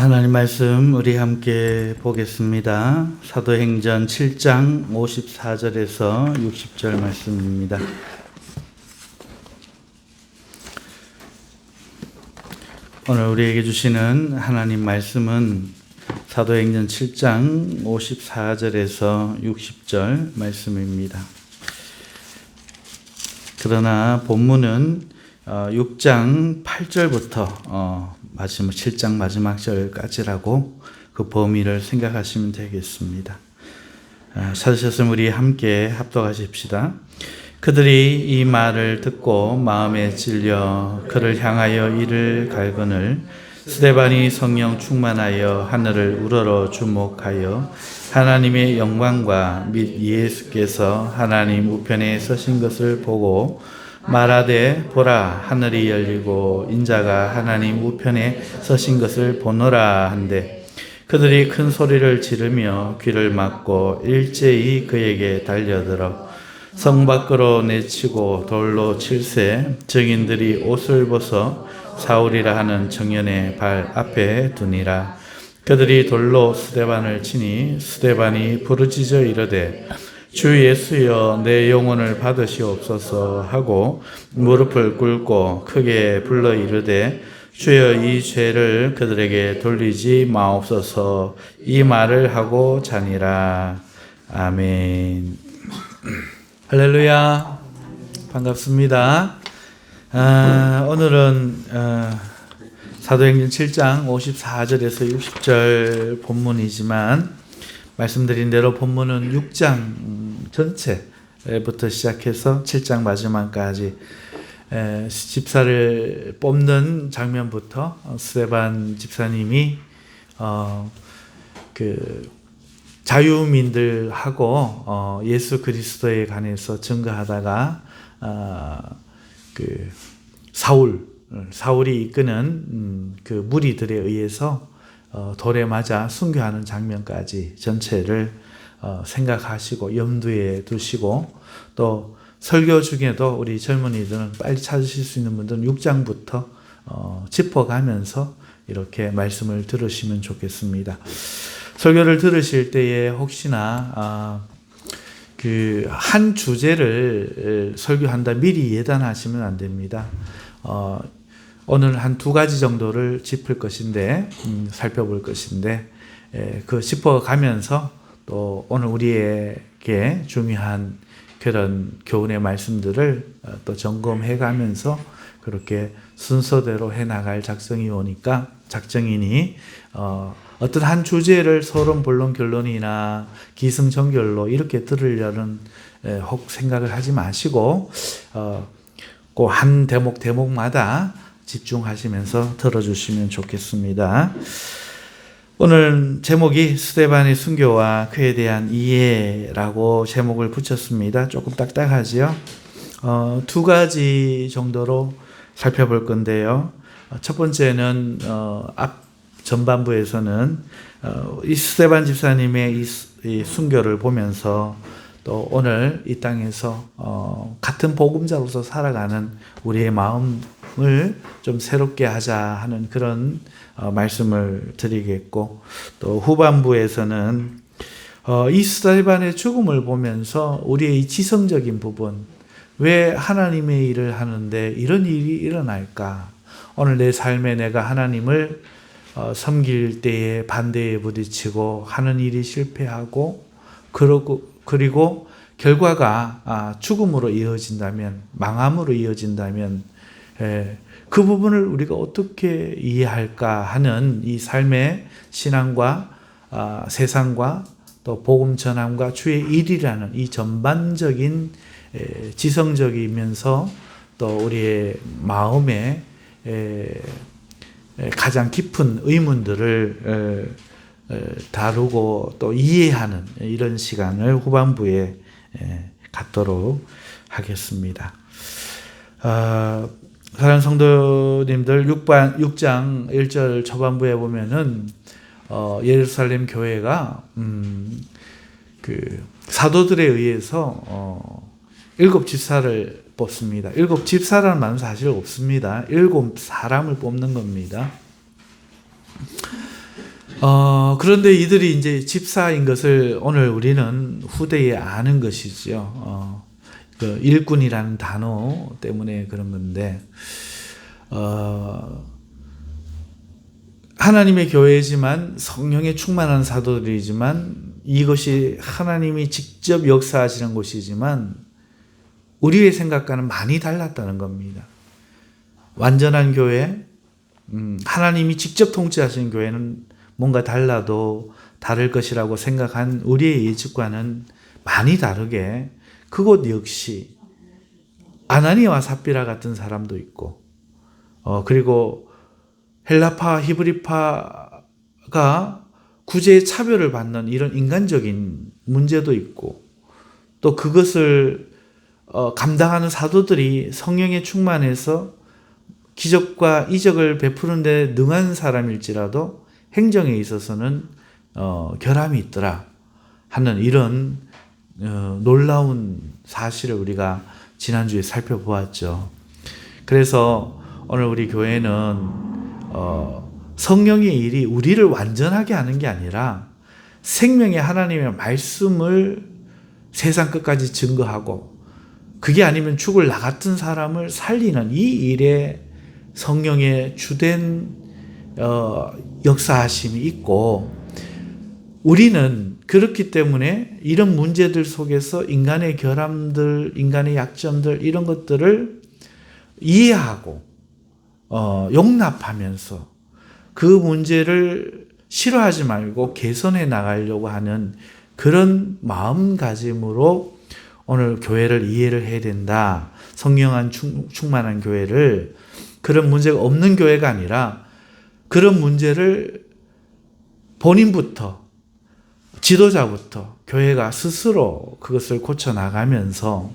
하나님 말씀 우리 함께 보겠습니다. 사도행전 7장 54절에서 60절 말씀입니다. 오늘 우리에게 주시는 하나님 말씀은 사도행전 7장 54절에서 60절 말씀입니다. 그러나 본문은 6장 8절부터 마지막 7장 마지막 절까지라고 그 범위를 생각하시면 되겠습니다. 찾으셨으면 우리 함께 합독하십시다. 그들이 이 말을 듣고 마음에 찔려 그를 향하여 이를 갈거늘 스데반이 성령 충만하여 하늘을 우러러 주목하여 하나님의 영광과 및 예수께서 하나님 우편에 서신 것을 보고 말하되 보라 하늘이 열리고 인자가 하나님 우편에 서신 것을 보노라 한데 그들이 큰 소리를 지르며 귀를 막고 일제히 그에게 달려들어 성 밖으로 내치고 돌로 칠세 증인들이 옷을 벗어 사울이라 하는 청년의 발 앞에 두니라. 그들이 돌로 스데반을 치니 스데반이 부르짖어 이르되 주 예수여 내 영혼을 받으시옵소서 하고 무릎을 꿇고 크게 불러 이르되 주여 이 죄를 그들에게 돌리지 마옵소서. 이 말을 하고 자니라. 아멘. 할렐루야. 반갑습니다. 오늘은 사도행전 7장 54절에서 60절 본문이지만 말씀드린 대로 본문은 6장 전체부터 시작해서 7장 마지막까지 집사를 뽑는 장면부터 스데반 집사님이 자유민들하고 예수 그리스도에 관해서 증거하다가 사울이 이끄는 그 무리들에 의해서 돌에 맞아 순교하는 장면까지 전체를 생각하시고 염두에 두시고 또 설교 중에도 우리 젊은이들은 빨리 찾으실 수 있는 분들은 6장부터 짚어가면서 이렇게 말씀을 들으시면 좋겠습니다. 설교를 들으실 때에 혹시나 한 주제를 설교한다 미리 예단하시면 안 됩니다. 오늘 한 두 가지 정도를 짚을 것인데 살펴볼 것인데 그 짚어가면서 또 오늘 우리에게 중요한 그런 교훈의 말씀들을 또 점검해가면서 그렇게 순서대로 해나갈 작정이니 어떤 한 주제를 서론, 본론, 결론이나 기승전결로 이렇게 들으려는 혹 생각을 하지 마시고 그 한 대목마다 집중하시면서 들어주시면 좋겠습니다. 오늘 제목이 스데반의 순교와 그에 대한 이해라고 제목을 붙였습니다. 조금 딱딱하지요? 두 가지 정도로 살펴볼 건데요. 첫 번째는 앞 전반부에서는 이 스데반 집사님의 이 순교를 보면서 또 오늘 이 땅에서 같은 복음자로서 살아가는 우리의 마음을 좀 새롭게 하자 하는 그런 말씀을 드리겠고 또 후반부에서는 이 스데반의 죽음을 보면서 우리의 이 지성적인 부분 왜 하나님의 일을 하는데 이런 일이 일어날까? 오늘 내 삶에 내가 하나님을 섬길 때에 반대에 부딪히고 하는 일이 실패하고 그리고 결과가 죽음으로 이어진다면 망함으로 이어진다면 그 부분을 우리가 어떻게 이해할까 하는 이 삶의 신앙과 세상과 또 복음 전함과 주의 일이라는 이 전반적인 지성적이면서 또 우리의 마음에 가장 깊은 의문들을 다루고 또 이해하는 이런 시간을 후반부에 갖도록 하겠습니다. 사랑하는 성도님들 6장 1절 초반부에 보면은 예루살렘 교회가 사도들에 의해서 7 집사를 뽑습니다. 7 집사라는 말은 사실 없습니다. 7 사람을 뽑는 겁니다. 그런데 이들이 이제 집사인 것을 오늘 우리는 후대에 아는 것이죠. 그 일꾼이라는 단어 때문에 그런 건데, 하나님의 교회지만 성령에 충만한 사도들이지만 이것이 하나님이 직접 역사하시는 곳이지만 우리의 생각과는 많이 달랐다는 겁니다. 완전한 교회, 하나님이 직접 통치하시는 교회는 뭔가 달라도 다를 것이라고 생각한 우리의 예측과는 많이 다르게 그곳 역시 아나니아와 삽비라 같은 사람도 있고, 그리고 헬라파, 히브리파가 구제의 차별을 받는 이런 인간적인 문제도 있고, 또 그것을 감당하는 사도들이 성령에 충만해서 기적과 이적을 베푸는 데 능한 사람일지라도 행정에 있어서는 결함이 있더라 하는 이런 놀라운 사실을 우리가 지난주에 살펴보았죠. 그래서 오늘 우리 교회는 성령의 일이 우리를 완전하게 하는 게 아니라 생명의 하나님의 말씀을 세상 끝까지 증거하고, 그게 아니면 죽을 나 같은 사람을 살리는 이 일에 성령의 주된 역사하심이 있고, 우리는 그렇기 때문에 이런 문제들 속에서 인간의 결함들, 인간의 약점들, 이런 것들을 이해하고 용납하면서 그 문제를 싫어하지 말고 개선해 나가려고 하는 그런 마음가짐으로 오늘 교회를 이해를 해야 된다. 성령 충만한 교회를, 그런 문제가 없는 교회가 아니라 그런 문제를 본인부터, 지도자부터 교회가 스스로 그것을 고쳐나가면서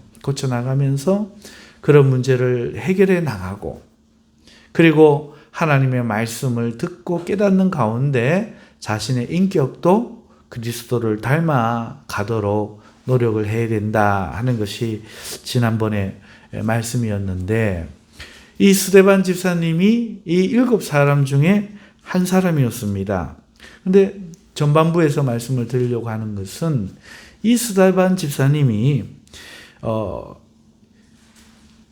그런 문제를 해결해 나가고, 그리고 하나님의 말씀을 듣고 깨닫는 가운데 자신의 인격도 그리스도를 닮아 가도록 노력을 해야 된다 하는 것이 지난번에 말씀이었는데, 이 스데반 집사님이 이 7사람 중에 한 사람이었습니다. 그런데 전반부에서 말씀을 드리려고 하는 것은 이 스데반 집사님이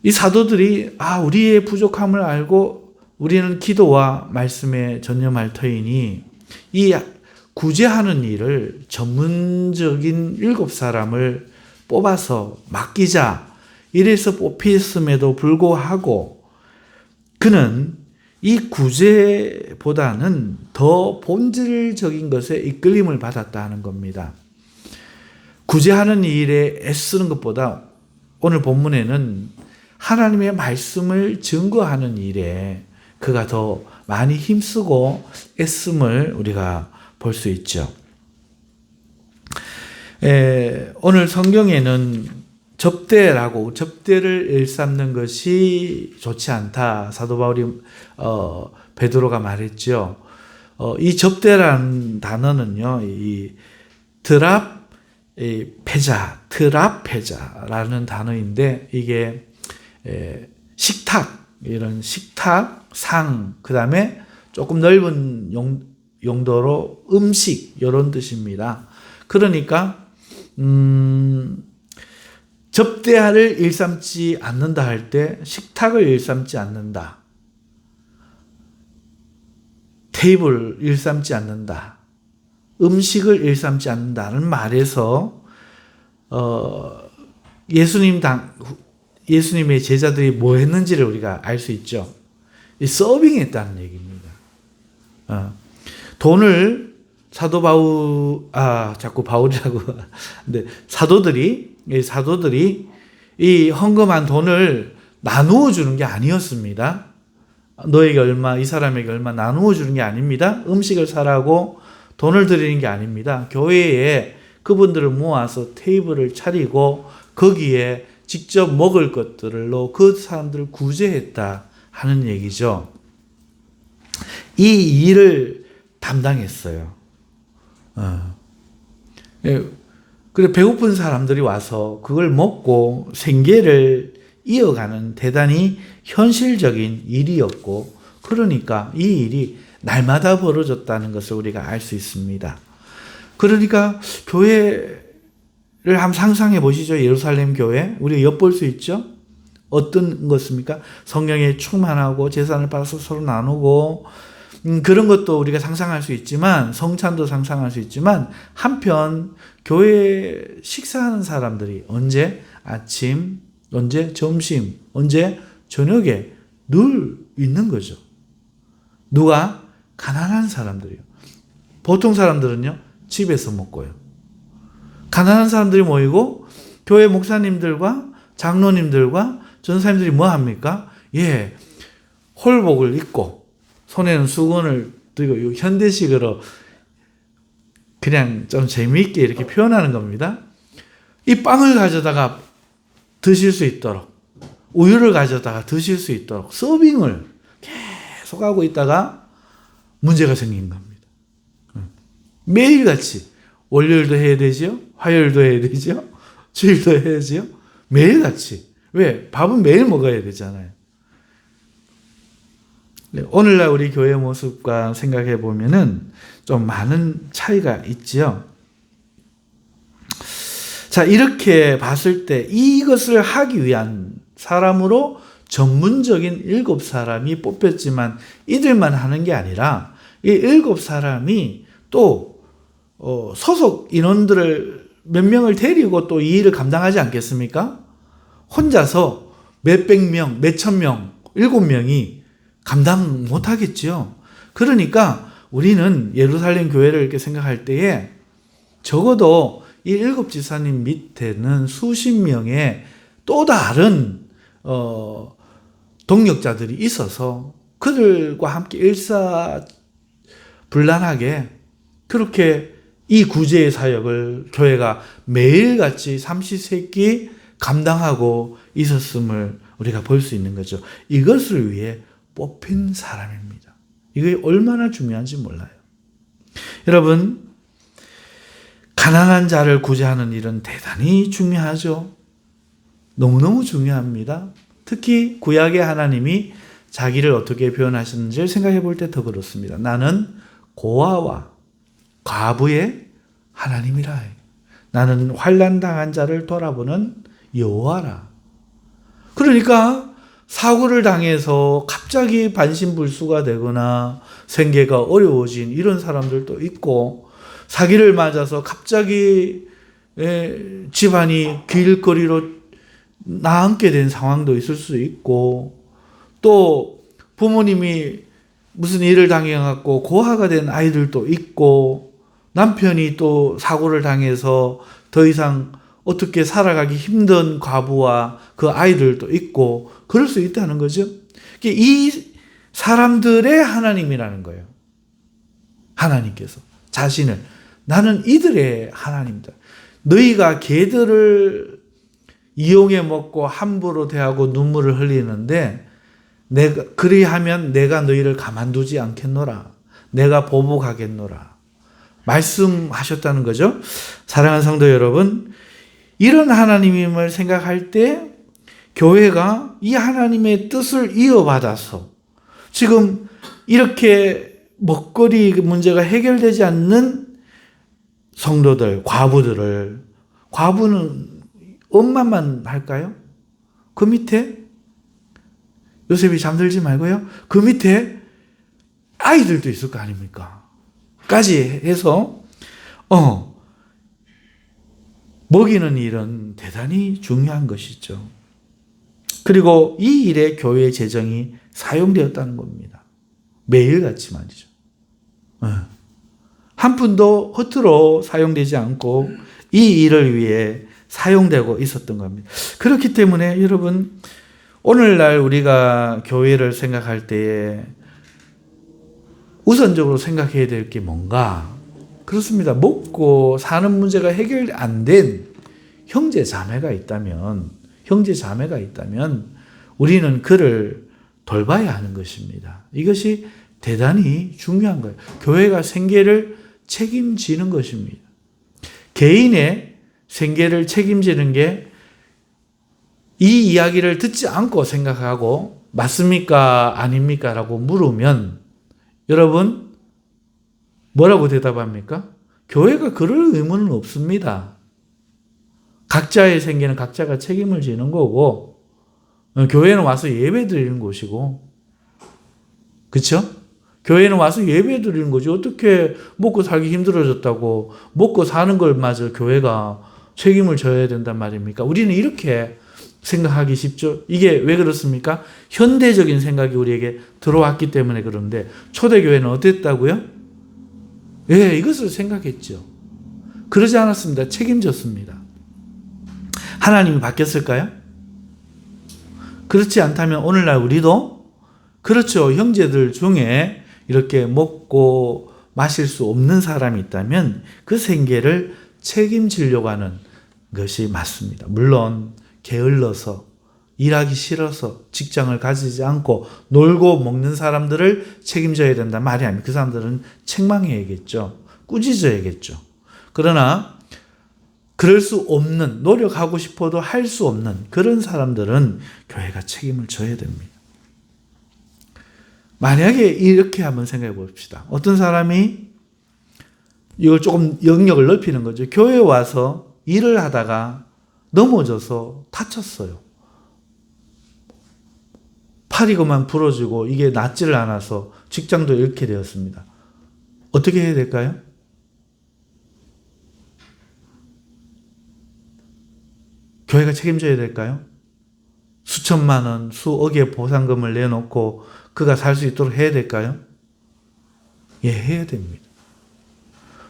이 사도들이 우리의 부족함을 알고 우리는 기도와 말씀에 전념할 터이니 이 구제하는 일을 전문적인 7사람을 뽑아서 맡기자, 이래서 뽑혔음에도 불구하고 그는 이 구제보다는 더 본질적인 것에 이끌림을 받았다 하는 겁니다. 구제하는 일에 애쓰는 것보다 오늘 본문에는 하나님의 말씀을 증거하는 일에 그가 더 많이 힘쓰고 애씀을 우리가 볼 수 있죠. 오늘 성경에는 접대를 일삼는 것이 좋지 않다. 사도 바울이 베드로가 말했죠. 이 접대라는 단어는요, 이 드랍페자라는 단어인데, 이게 식탁, 이런 식탁, 상, 그 다음에 조금 넓은 용도로 음식, 이런 뜻입니다. 그러니까 접대를 일삼지 않는다 할 때 식탁을 일삼지 않는다, 테이블 일삼지 않는다, 음식을 일삼지 않는다는 말에서 예수님의 제자들이 뭐 했는지를 우리가 알 수 있죠. 서빙했다는 얘기입니다. 돈을 사도 바울, 자꾸 바울이라고. 근데 사도들이 이 헌금한 돈을 나누어 주는 게 아니었습니다. 너에게 얼마, 이 사람에게 얼마 나누어 주는 게 아닙니다. 음식을 사라고 돈을 드리는 게 아닙니다. 교회에 그분들을 모아서 테이블을 차리고 거기에 직접 먹을 것들로 그 사람들을 구제했다 하는 얘기죠. 이 일을 담당했어요. 그래, 배고픈 사람들이 와서 그걸 먹고 생계를 이어가는 대단히 현실적인 일이었고, 그러니까 이 일이 날마다 벌어졌다는 것을 우리가 알 수 있습니다. 그러니까 교회를 한번 상상해 보시죠. 예루살렘 교회. 우리가 엿볼 수 있죠. 어떤 것입니까? 성령에 충만하고 재산을 받아서 서로 나누고 그런 것도 우리가 상상할 수 있지만, 성찬도 상상할 수 있지만, 한편 교회에 식사하는 사람들이 언제? 아침, 언제? 점심, 언제? 저녁에 늘 있는 거죠. 누가? 가난한 사람들이요. 보통 사람들은요, 집에서 먹고요. 가난한 사람들이 모이고 교회 목사님들과 장로님들과 전사님들이 뭐 합니까? 예, 홀복을 입고 손에는 수건을 들고, 현대식으로 그냥 좀 재미있게 이렇게 표현하는 겁니다. 이 빵을 가져다가 드실 수 있도록, 우유를 가져다가 드실 수 있도록 서빙을 계속 하고 있다가 문제가 생긴 겁니다. 매일같이 월요일도 해야 되죠, 화요일도 해야 되죠, 주일도 해야죠. 매일같이. 왜? 밥은 매일 먹어야 되잖아요. 오늘날 우리 교회 모습과 생각해 보면은 좀 많은 차이가 있지요. 자, 이렇게 봤을 때 이것을 하기 위한 사람으로 전문적인 7사람이 뽑혔지만 이들만 하는 게 아니라 이 7사람이 또 소속 인원들을 몇 명을 데리고 또 이 일을 감당하지 않겠습니까? 혼자서 몇백 명, 몇천 명, 7명이 감당 못하겠죠. 그러니까 우리는 예루살렘 교회를 이렇게 생각할 때에 적어도 이 7지사님 밑에는 수십 명의 또 다른 동력자들이 있어서 그들과 함께 일사불란하게 그렇게 이 구제의 사역을 교회가 매일같이 삼시세끼 감당하고 있었음을 우리가 볼 수 있는 거죠. 이것을 위해 뽑힌 사람입니다. 이게 얼마나 중요한지 몰라요. 여러분, 가난한 자를 구제하는 일은 대단히 중요하죠. 너무너무 중요합니다. 특히 구약의 하나님이 자기를 어떻게 표현하셨는지를 생각해 볼 때 더 그렇습니다. 나는 고아와 과부의 하나님이라. 나는 환난 당한 자를 돌아보는 여호와라. 그러니까 사고를 당해서 갑자기 반신불수가 되거나 생계가 어려워진 이런 사람들도 있고, 사기를 맞아서 갑자기 집안이 길거리로 나앉게 된 상황도 있을 수 있고, 또 부모님이 무슨 일을 당해갖고 고아가 된 아이들도 있고, 남편이 또 사고를 당해서 더 이상 어떻게 살아가기 힘든 과부와 그 아이들도 있고, 그럴 수 있다는 거죠. 이 사람들의 하나님이라는 거예요. 하나님께서 자신을, 나는 이들의 하나님이다. 너희가 개들을 이용해 먹고 함부로 대하고 눈물을 흘리는데 내가 그리하면 내가 너희를 가만두지 않겠노라. 내가 보복하겠노라. 말씀하셨다는 거죠. 사랑하는 성도 여러분, 이런 하나님임을 생각할 때 교회가 이 하나님의 뜻을 이어받아서 지금 이렇게 먹거리 문제가 해결되지 않는 성도들, 과부들을, 과부는 엄마만 할까요? 그 밑에 요셉이 잠들지 말고요, 그 밑에 아이들도 있을 거 아닙니까? 까지 해서 먹이는 일은 대단히 중요한 것이죠. 그리고 이 일에 교회의 재정이 사용되었다는 겁니다. 매일같이 말이죠. 한 푼도 허투루 사용되지 않고 이 일을 위해 사용되고 있었던 겁니다. 그렇기 때문에 여러분, 오늘날 우리가 교회를 생각할 때에 우선적으로 생각해야 될 게 뭔가? 그렇습니다. 먹고 사는 문제가 해결 안 된 형제 자매가 있다면 우리는 그를 돌봐야 하는 것입니다. 이것이 대단히 중요한 거예요. 교회가 생계를 책임지는 것입니다. 개인의 생계를 책임지는 게 이 이야기를 듣지 않고 생각하고 맞습니까? 아닙니까? 라고 물으면 여러분 뭐라고 대답합니까? 교회가 그럴 의무는 없습니다. 각자의 생계는 각자가 책임을 지는 거고 교회는 와서 예배 드리는 곳이고 그렇죠? 교회는 와서 예배 드리는 거지 어떻게 먹고 살기 힘들어졌다고 먹고 사는 걸 마저 교회가 책임을 져야 된단 말입니까? 우리는 이렇게 생각하기 쉽죠. 이게 왜 그렇습니까? 현대적인 생각이 우리에게 들어왔기 때문에 그런데 초대교회는 어땠다고요? 예, 이것을 생각했죠. 그러지 않았습니다. 책임졌습니다. 하나님이 바뀌었을까요? 그렇지 않다면 오늘날 우리도 그렇죠. 형제들 중에 이렇게 먹고 마실 수 없는 사람이 있다면 그 생계를 책임지려고 하는 것이 맞습니다. 물론 게을러서 일하기 싫어서 직장을 가지지 않고 놀고 먹는 사람들을 책임져야 된다 말이 아닙니다. 그 사람들은 책망해야겠죠. 꾸짖어야겠죠. 그러나 그럴 수 없는, 노력하고 싶어도 할 수 없는 그런 사람들은 교회가 책임을 져야 됩니다. 만약에 이렇게 한번 생각해 봅시다. 어떤 사람이 이걸 조금 영역을 넓히는 거죠. 교회에 와서 일을 하다가 넘어져서 다쳤어요. 팔이 그만 부러지고 이게 낫지를 않아서 직장도 잃게 되었습니다. 어떻게 해야 될까요? 교회가 책임져야 될까요? 수천만 원, 수억의 보상금을 내놓고 그가 살 수 있도록 해야 될까요? 예, 해야 됩니다.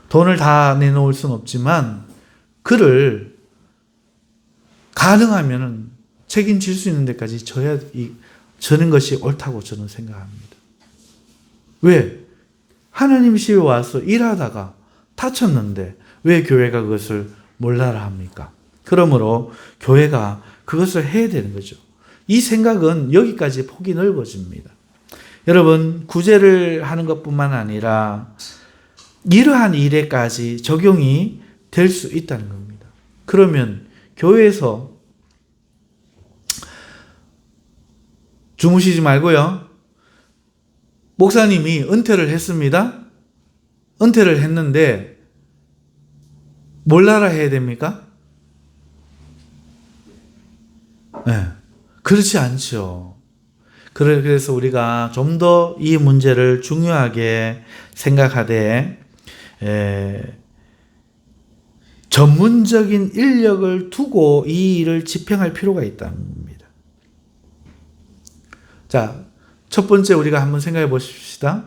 돈을 다 내놓을 수는 없지만 그를 가능하면 책임질 수 있는 데까지 저는 것이 옳다고 저는 생각합니다. 왜? 하나님 시에 와서 일하다가 다쳤는데 왜 교회가 그것을 몰라라 합니까? 그러므로 교회가 그것을 해야 되는 거죠. 이 생각은 여기까지 폭이 넓어집니다. 여러분, 구제를 하는 것뿐만 아니라 이러한 일에까지 적용이 될 수 있다는 겁니다. 그러면 교회에서 주무시지 말고요. 목사님이 은퇴를 했습니다. 은퇴를 했는데 몰라라 해야 됩니까? 네, 그렇지 않죠. 그래서 우리가 좀 더 이 문제를 중요하게 생각하되 전문적인 인력을 두고 이 일을 집행할 필요가 있다는 겁니다. 자, 첫 번째 우리가 한번 생각해 보십시다.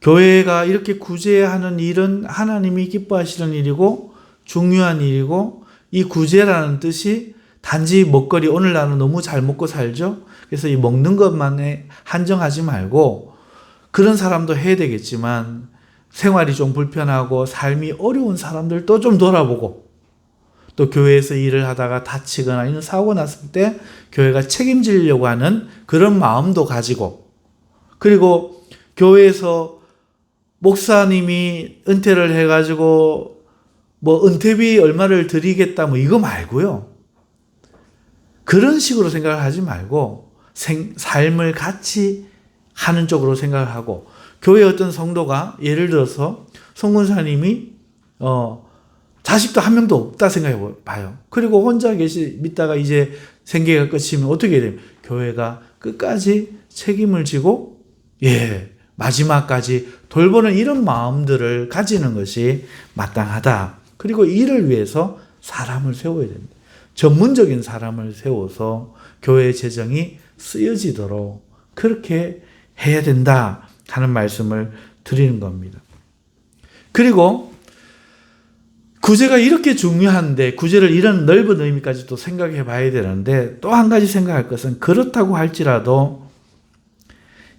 교회가 이렇게 구제하는 일은 하나님이 기뻐하시는 일이고 중요한 일이고 이 구제라는 뜻이 단지 먹거리, 오늘날은 너무 잘 먹고 살죠. 그래서 이 먹는 것만에 한정하지 말고 그런 사람도 해야 되겠지만 생활이 좀 불편하고 삶이 어려운 사람들도 좀 돌아보고 또 교회에서 일을 하다가 다치거나 이런 사고 났을 때 교회가 책임지려고 하는 그런 마음도 가지고 그리고 교회에서 목사님이 은퇴를 해가지고 뭐 은퇴비 얼마를 드리겠다 뭐 이거 말고요. 그런 식으로 생각을 하지 말고 삶을 같이 하는 쪽으로 생각을 하고 교회 어떤 성도가 예를 들어서 송근사님이 자식도 한 명도 없다 생각해 봐요. 그리고 혼자 믿다가 이제 생계가 끝이면 어떻게 해야 돼요? 교회가 끝까지 책임을 지고 마지막까지 돌보는 이런 마음들을 가지는 것이 마땅하다. 그리고 이를 위해서 사람을 세워야 됩니다. 전문적인 사람을 세워서 교회의 재정이 쓰여지도록 그렇게 해야 된다 하는 말씀을 드리는 겁니다. 그리고 구제가 이렇게 중요한데 구제를 이런 넓은 의미까지 또 생각해 봐야 되는데 또 한 가지 생각할 것은 그렇다고 할지라도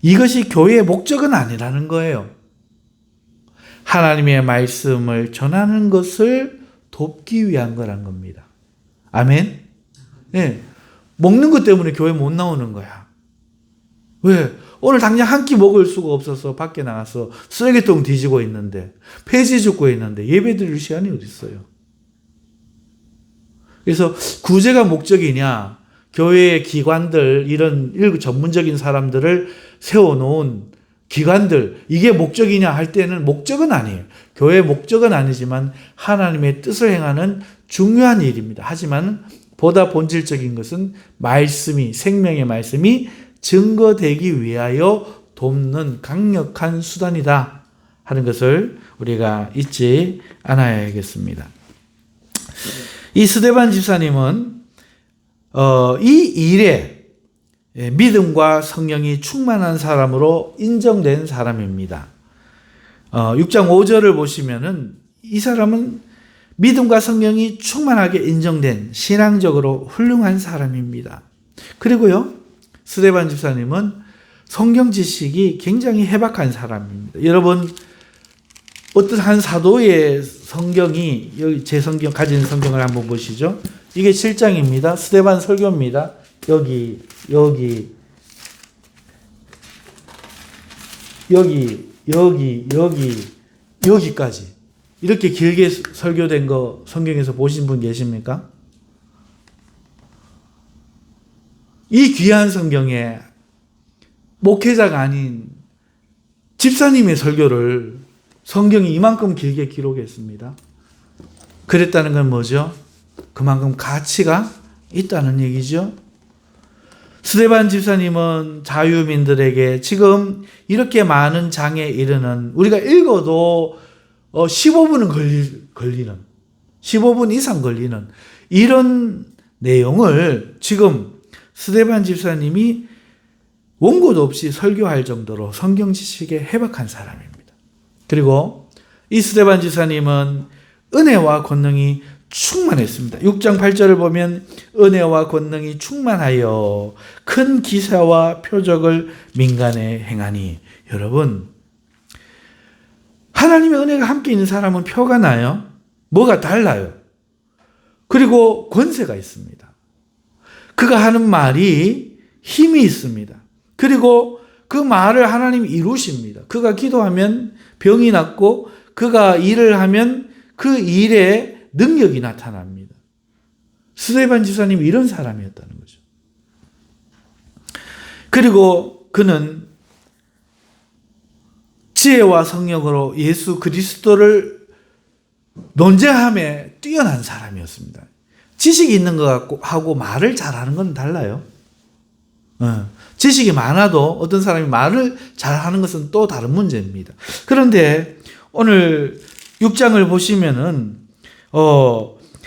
이것이 교회의 목적은 아니라는 거예요. 하나님의 말씀을 전하는 것을 돕기 위한 거란 겁니다. 아멘? 네. 먹는 것 때문에 교회 못 나오는 거야. 왜? 오늘 당장 한 끼 먹을 수가 없어서 밖에 나가서 쓰레기통 뒤지고 있는데 폐지 줍고 있는데 예배 드릴 시간이 어디 있어요? 그래서 구제가 목적이냐 교회의 기관들, 이런 전문적인 사람들을 세워놓은 기관들, 이게 목적이냐 할 때는 목적은 아니에요. 교회의 목적은 아니지만 하나님의 뜻을 행하는 중요한 일입니다. 하지만 보다 본질적인 것은 말씀이, 생명의 말씀이 증거되기 위하여 돕는 강력한 수단이다 하는 것을 우리가 잊지 않아야겠습니다. 이 스데반 집사님은 이 일에 믿음과 성령이 충만한 사람으로 인정된 사람입니다. 6장 5절을 보시면은 이 사람은 믿음과 성령이 충만하게 인정된 신앙적으로 훌륭한 사람입니다. 그리고요, 스데반 집사님은 성경 지식이 굉장히 해박한 사람입니다. 여러분, 어떤 한 사도의 성경이, 여기 제 성경, 가진 성경을 한번 보시죠. 이게 7장입니다. 스데반 설교입니다. 여기까지. 이렇게 길게 설교된 거 성경에서 보신 분 계십니까? 이 귀한 성경에 목회자가 아닌 집사님의 설교를 성경이 이만큼 길게 기록했습니다. 그랬다는 건 뭐죠? 그만큼 가치가 있다는 얘기죠. 스데반 집사님은 자유민들에게 지금 이렇게 많은 장에 이르는, 우리가 읽어도 15분은 걸리는, 15분 이상 걸리는 이런 내용을 지금 스데반 집사님이 원고도 없이 설교할 정도로 성경 지식에 해박한 사람입니다. 그리고 이 스데반 집사님은 은혜와 권능이 충만했습니다. 6장 8절을 보면 은혜와 권능이 충만하여 큰 기사와 표적을 민간에 행하니. 여러분, 하나님의 은혜가 함께 있는 사람은 표가 나요. 뭐가 달라요. 그리고 권세가 있습니다. 그가 하는 말이 힘이 있습니다. 그리고 그 말을 하나님이 이루십니다. 그가 기도하면 병이 낫고, 그가 일을 하면 그 일에 능력이 나타납니다. 스데반 집사님이 이런 사람이었다는 거죠. 그리고 그는 지혜와 성령으로 예수 그리스도를 논쟁함에 뛰어난 사람이었습니다. 지식이 있는 것 같고 하고 말을 잘하는 건 달라요. 지식이 많아도 어떤 사람이 말을 잘하는 것은 또 다른 문제입니다. 그런데 오늘 6장을 보시면은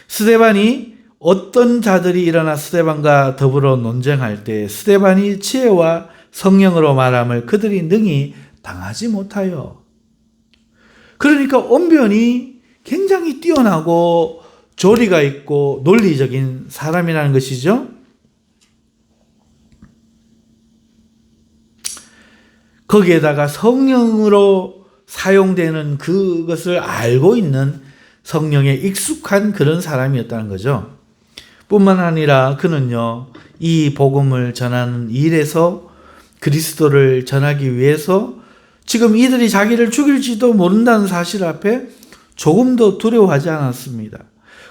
스데반이 어떤 자들이 일어나 스데반과 더불어 논쟁할 때 스데반이 지혜와 성령으로 말함을 그들이 능히 당하지 못하여. 그러니까 언변이 굉장히 뛰어나고 조리가 있고 논리적인 사람이라는 것이죠. 거기에다가 성령으로 사용되는 그것을 알고 있는 성령에 익숙한 그런 사람이었다는 거죠. 뿐만 아니라 그는요, 이 복음을 전하는 일에서 그리스도를 전하기 위해서 지금 이들이 자기를 죽일지도 모른다는 사실 앞에 조금도 두려워하지 않았습니다.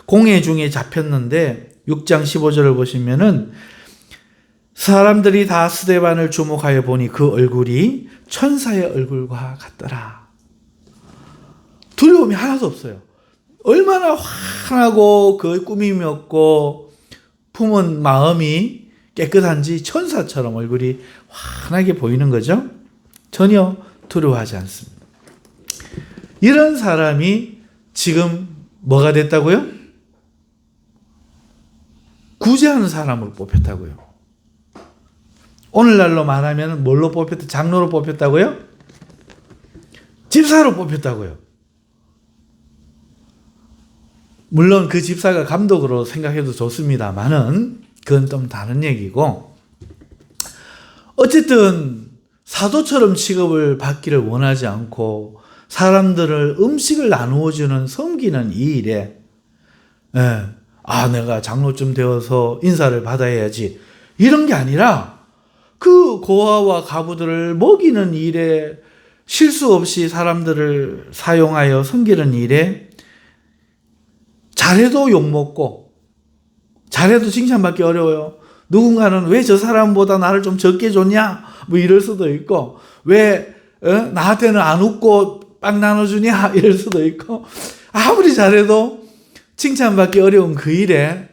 공회 중에 잡혔는데 6장 15절을 보시면은 사람들이 다 스데반을 주목하여 보니 그 얼굴이 천사의 얼굴과 같더라. 두려움이 하나도 없어요. 얼마나 환하고 그 꾸밈이 없고 품은 마음이 깨끗한지 천사처럼 얼굴이 환하게 보이는 거죠. 전혀 두려워하지 않습니다. 이런 사람이 지금 뭐가 됐다고요? 구제하는 사람으로 뽑혔다고요. 오늘날로 말하면 뭘로 뽑혔다? 장로로 뽑혔다고요? 집사로 뽑혔다고요. 물론 그 집사가 감독으로 생각해도 좋습니다만은 그건 좀 다른 얘기고, 어쨌든 사도처럼 취급을 받기를 원하지 않고 사람들을 음식을 나누어주는 섬기는 이 일에 내가 장로쯤 되어서 인사를 받아야지 이런 게 아니라 그 고아와 가부들을 먹이는 일에 실수 없이 사람들을 사용하여 섬기는 일에 잘해도 욕먹고 잘해도 칭찬받기 어려워요. 누군가는 왜 저 사람보다 나를 좀 적게 줬냐? 뭐 이럴 수도 있고, 왜 나한테는 안 웃고 빵 나눠주냐? 이럴 수도 있고, 아무리 잘해도 칭찬받기 어려운 그 일에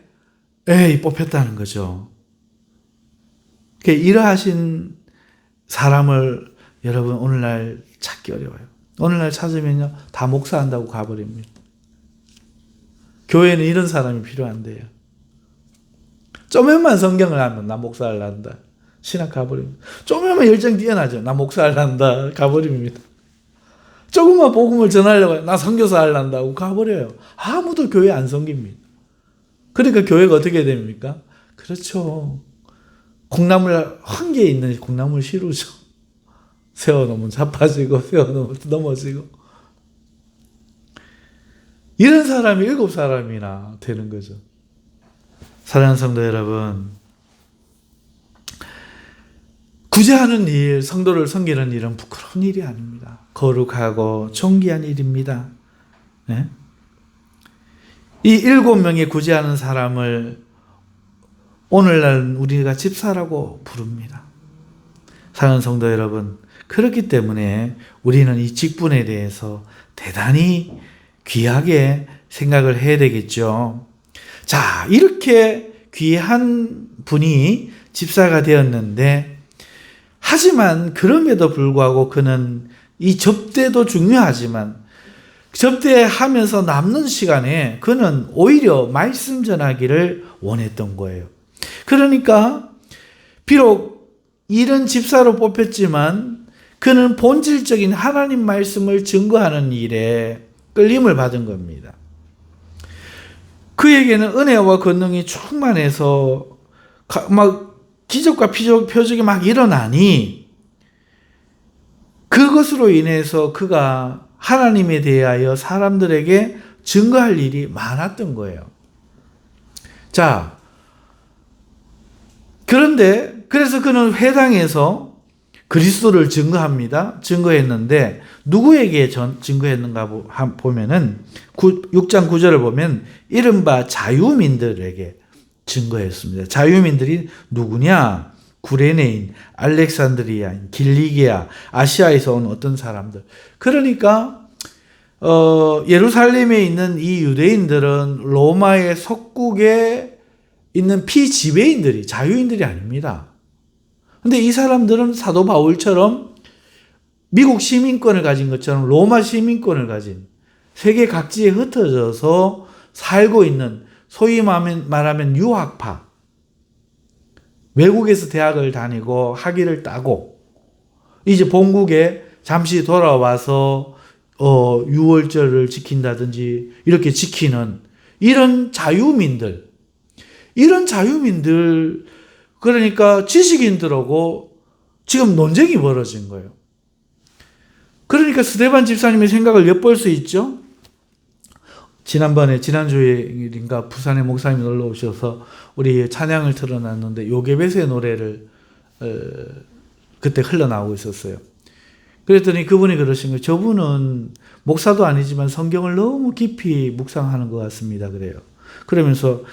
뽑혔다는 거죠. 이러하신 사람을 여러분 오늘날 찾기 어려워요. 오늘날 찾으면요 다 목사한다고 가버립니다. 교회는 이런 사람이 필요한데요. 좀만 성경을 하면 나 목사할란다. 신학 가버립니다. 좀만 열정 뛰어나죠. 나 목사할란다. 가버립니다. 조금만 복음을 전하려고 해요. 나 선교사 할란다고 가버려요. 아무도 교회 안 섬깁니다. 그러니까 교회가 어떻게 됩니까? 그렇죠. 콩나물 한 개 있는 콩나물 시루죠. 세워놓으면 자빠지고 세워놓으면 넘어지고. 이런 사람이 7사람이나 되는 거죠. 사랑하는 성도 여러분, 구제하는 일, 성도를 섬기는 일은 부끄러운 일이 아닙니다. 거룩하고 존귀한 일입니다. 네? 이 7명의 구제하는 사람을 오늘날 우리가 집사라고 부릅니다. 사랑하는 성도 여러분, 그렇기 때문에 우리는 이 직분에 대해서 대단히 귀하게 생각을 해야 되겠죠. 자, 이렇게 귀한 분이 집사가 되었는데, 하지만 그럼에도 불구하고 그는 이 접대도 중요하지만 접대하면서 남는 시간에 그는 오히려 말씀 전하기를 원했던 거예요. 그러니까 비록 이런 집사로 뽑혔지만 그는 본질적인 하나님 말씀을 증거하는 일에 끌림을 받은 겁니다. 그에게는 은혜와 권능이 충만해서 막 기적과 표적이 막 일어나니 그것으로 인해서 그가 하나님에 대하여 사람들에게 증거할 일이 많았던 거예요. 자, 그런데 그래서 그는 회당에서 그리스도를 증거합니다. 증거했는데 누구에게 증거했는가 보면은 6장 9절을 보면 이른바 자유민들에게 증거했습니다. 자유민들이 누구냐? 구레네인, 알렉산드리아인, 길리기아, 아시아에서 온 어떤 사람들. 그러니까 예루살렘에 있는 이 유대인들은 로마의 속국에 있는 피지배인들이, 자유인들이 아닙니다. 근데 이 사람들은 사도 바울처럼 미국 시민권을 가진 것처럼 로마 시민권을 가진 세계 각지에 흩어져서 살고 있는 소위 말하면 유학파, 외국에서 대학을 다니고 학위를 따고 이제 본국에 잠시 돌아와서 유월절을 지킨다든지 이렇게 지키는 이런 자유민들, 그러니까 지식인들하고 지금 논쟁이 벌어진 거예요. 그러니까 스데반 집사님의 생각을 엿볼 수 있죠. 지난주에인가 부산에 목사님이 놀러 오셔서 우리 찬양을 틀어놨는데 요게벳의 노래를 그때 흘러나오고 있었어요. 그랬더니 그분이 그러신 거예요. 저분은 목사도 아니지만 성경을 너무 깊이 묵상하는 것 같습니다. 그래요. 그러면서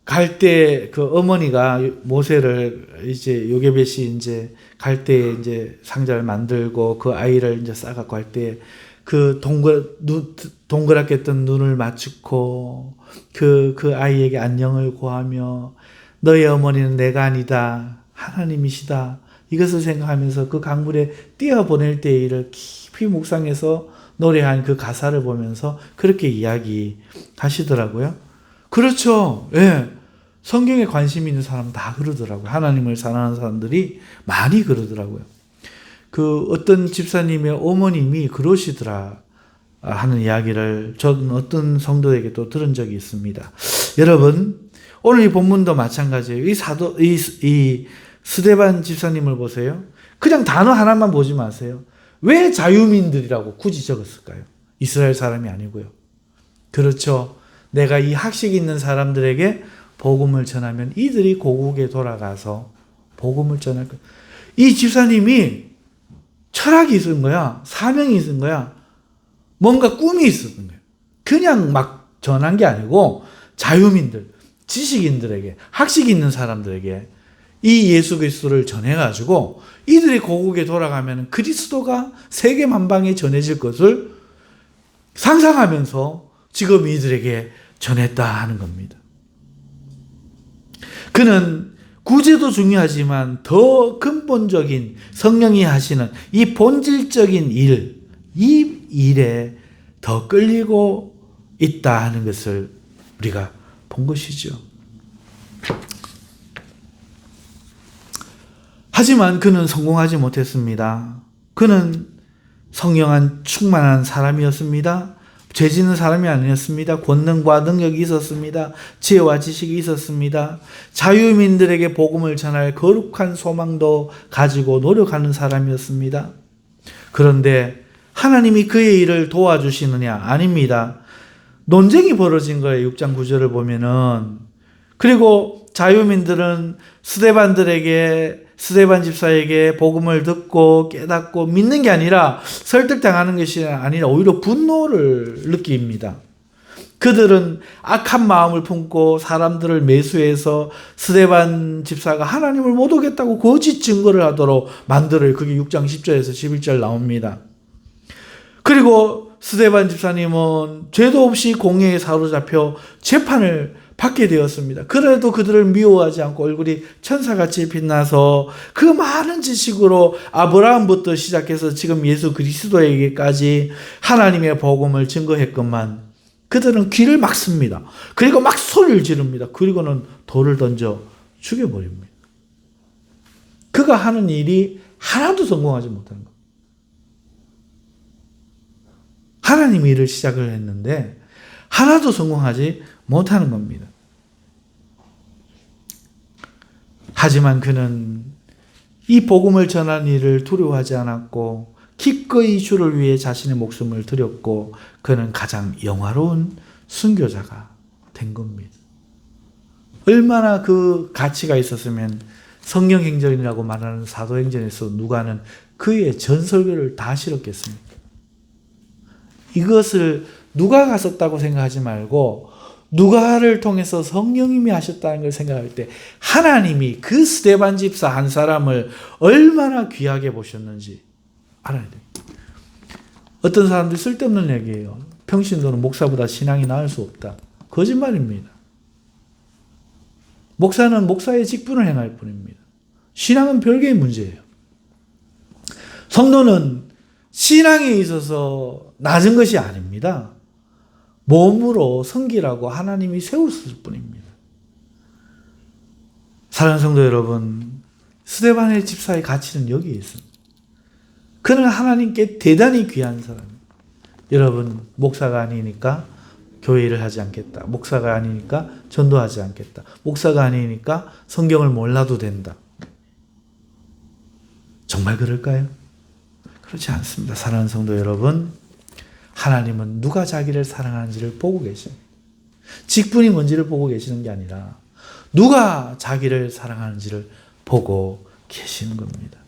갈 때 그 어머니가 모세를 이제 요게벳이 이제 갈 때 이제 상자를 만들고 그 아이를 이제 싸갖고 할 때 그 동그랗게 뜬 눈을 맞추고 그 아이에게 안녕을 고하며 너의 어머니는 내가 아니다 하나님이시다 이것을 생각하면서 그 강물에 뛰어보낼 때의 일을 깊이 묵상해서 노래한 그 가사를 보면서 그렇게 이야기하시더라고요. 그렇죠. 예. 성경에 관심 있는 사람은 다 그러더라고요. 하나님을 사랑하는 사람들이 많이 그러더라고요. 어떤 집사님의 어머님이 그러시더라 하는 이야기를 저는 어떤 성도에게 또 들은 적이 있습니다. 여러분, 오늘 이 본문도 마찬가지예요. 이 스데반 집사님을 보세요. 그냥 단어 하나만 보지 마세요. 왜 자유민들이라고 굳이 적었을까요? 이스라엘 사람이 아니고요. 그렇죠. 내가 이 학식 있는 사람들에게 복음을 전하면 이들이 고국에 돌아가서 복음을 전할 거야. 이 집사님이 철학이 있은 거야. 사명이 있은 거야. 뭔가 꿈이 있었던 거예요. 그냥 막 전한 게 아니고 자유민들, 지식인들에게, 학식 있는 사람들에게 이 예수 그리스도를 전해가지고 이들이 고국에 돌아가면 그리스도가 세계 만방에 전해질 것을 상상하면서 지금 이들에게 전했다 하는 겁니다. 그는 구제도 중요하지만 더 근본적인 성령이 하시는 이 본질적인 일, 이 일에 더 끌리고 있다 하는 것을 우리가 본 것이죠. 하지만 그는 성공하지 못했습니다. 그는 성령 충만한 사람이었습니다. 죄 짓는 사람이 아니었습니다. 권능과 능력이 있었습니다. 지혜와 지식이 있었습니다. 자유민들에게 복음을 전할 거룩한 소망도 가지고 노력하는 사람이었습니다. 그런데 하나님이 그의 일을 도와주시느냐? 아닙니다. 논쟁이 벌어진 거예요. 6장 9절을 보면은. 그리고 자유민들은 스데반 집사에게 복음을 듣고 깨닫고 믿는 게 아니라 설득당하는 것이 아니라 오히려 분노를 느낍니다. 그들은 악한 마음을 품고 사람들을 매수해서 스데반 집사가 하나님을 못 오겠다고 거짓 증거를 하도록 만들어요. 그게 6장 10절에서 11절 나옵니다. 그리고 스데반 집사님은 죄도 없이 공회에 사로잡혀 재판을 받게 되었습니다. 그래도 그들을 미워하지 않고 얼굴이 천사같이 빛나서 그 많은 지식으로 아브라함부터 시작해서 지금 예수 그리스도에게까지 하나님의 복음을 증거했건만 그들은 귀를 막습니다. 그리고 막 소리를 지릅니다. 그리고는 돌을 던져 죽여버립니다. 그가 하는 일이 하나도 성공하지 못하는 겁니다. 하나님 일을 시작을 했는데 하나도 성공하지 못하는 겁니다. 하지만 그는 이 복음을 전하는 일을 두려워하지 않았고 기꺼이 주를 위해 자신의 목숨을 드렸고 그는 가장 영화로운 순교자가 된 겁니다. 얼마나 그 가치가 있었으면 성령행전이라고 말하는 사도행전에서 누가는 그의 전설교를 다 실었겠습니까? 이것을 누가가 썼다고 생각하지 말고 누가를 통해서 성령님이 하셨다는 걸 생각할 때 하나님이 그 스데반 집사 한 사람을 얼마나 귀하게 보셨는지 알아야 돼요. 어떤 사람들이 쓸데없는 얘기예요. 평신도는 목사보다 신앙이 나을 수 없다. 거짓말입니다. 목사는 목사의 직분을 행할 뿐입니다. 신앙은 별개의 문제예요. 성도는 신앙에 있어서 낮은 것이 아닙니다. 몸으로 섬기라고 하나님이 세웠을 뿐입니다. 사랑하는 성도 여러분, 스데반의 집사의 가치는 여기에 있습니다. 그는 하나님께 대단히 귀한 사람입니다. 여러분, 목사가 아니니까 교회 일을 하지 않겠다. 목사가 아니니까 전도하지 않겠다. 목사가 아니니까 성경을 몰라도 된다. 정말 그럴까요? 그렇지 않습니다. 사랑하는 성도 여러분, 하나님은 누가 자기를 사랑하는지를 보고 계십니다. 직분이 뭔지를 보고 계시는 게 아니라 누가 자기를 사랑하는지를 보고 계시는 겁니다.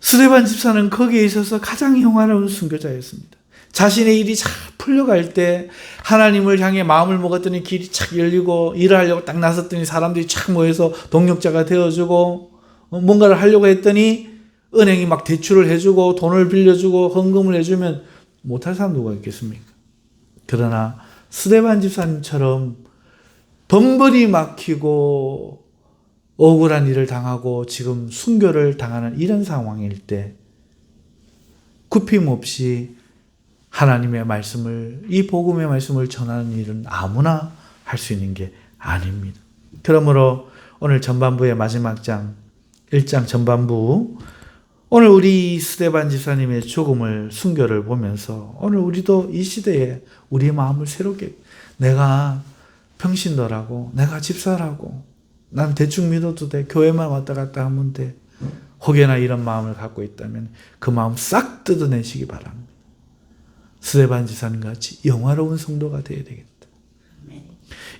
스데반 집사는 거기에 있어서 가장 영화로운 순교자였습니다. 자신의 일이 잘 풀려갈 때 하나님을 향해 마음을 먹었더니 길이 착 열리고 일을 하려고 딱 나섰더니 사람들이 착 모여서 동력자가 되어주고 뭔가를 하려고 했더니 은행이 막 대출을 해주고 돈을 빌려주고 헌금을 해주면 못할 사람 누가 있겠습니까? 그러나 스데반 집사님처럼 번번이 막히고 억울한 일을 당하고 지금 순교를 당하는 이런 상황일 때 굽힘없이 하나님의 말씀을, 이 복음의 말씀을 전하는 일은 아무나 할 수 있는 게 아닙니다. 그러므로 오늘 전반부의 마지막 장 1장 전반부, 오늘 우리 스데반 집사님의 죽음을, 순교를 보면서 오늘 우리도 이 시대에 우리의 마음을 새롭게, 내가 평신도라고, 내가 집사라고, 난 대충 믿어도 돼, 교회만 왔다 갔다 하면 돼, 혹여나 이런 마음을 갖고 있다면 그 마음 싹 뜯어내시기 바랍니다. 스데반 집사님 같이 영화로운 성도가 되어야 되겠다.